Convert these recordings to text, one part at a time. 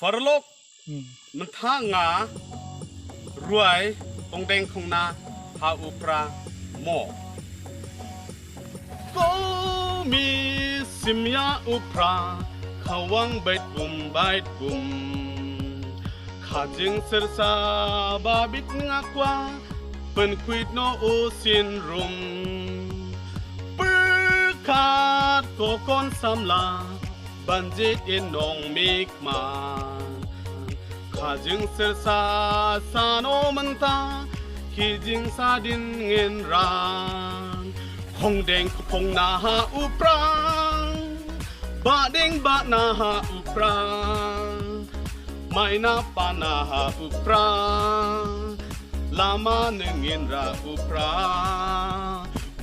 ฟารโลกมันท่างารวยองแดงคงนาฮาอุปราโมก็มีสิมยาอุปราเขาวังใบปุ่มใบปุ่มข้าจึงเสรสาบาบิกงากว่าเป็นควิดโนโอสินรุมปืขาดก็ก้อนสำลาบันจิตอินนองมิกมาข้าจึงเสรสาสานโอมันตาขีจึงสาดินเงินรางคงแดงคงนาฮาอุปราบะเด้งบะนาฮาอุปราไม่นาปานาฮาอุปราลามาเนงินราอุปรา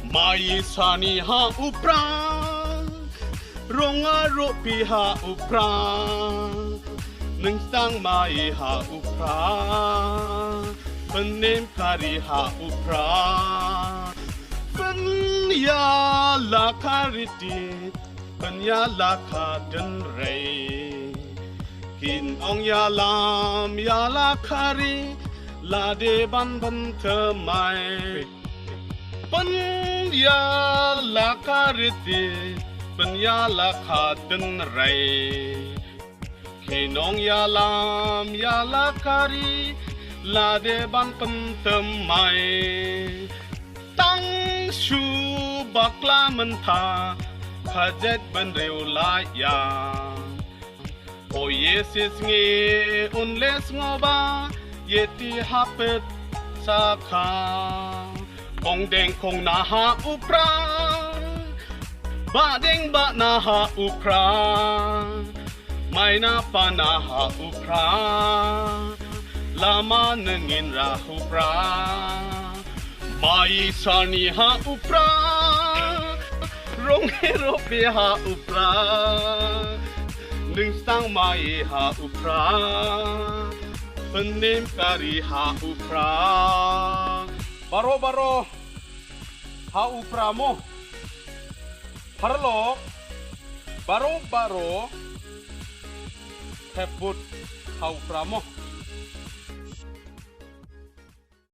ไม่สานีฮาอุปรารงอารุปีฮาอุปราหนึ่งตั้งไม่ฮาอุปราเป็นเนมคาริฮาอุปราเป็นยาลาคาริติเป็นยาลาคาดันเรกินองยาลามยาลาคาริลาเดบันบันเธอไม่เป็นยาลาคาริติเป็นยาลาคาดันเรกินองยาลามยาลาคาริลาเดบันปันเติมไม่ตั้งชูบักลามันทาข้าเจ็ดบันเร็วลายาโอเยสิสเงอุนเลสงอบาเยติฮับเปิดสาขาองแดงคงนาฮาอุปราบะเด้งบะนาฮาอุปราไม่นาปานาฮาอุปราลามาเนงินราอุปราไม่สานีฮาอุปรารงเฮโรเปียฮาอุปราหนึ่งสังไม่ฮาอุปราเป็นเนมการิฮาอุปราบาโรฮาอุปราโมพารโลกบาโรแทบบุตรฮาอุปราโม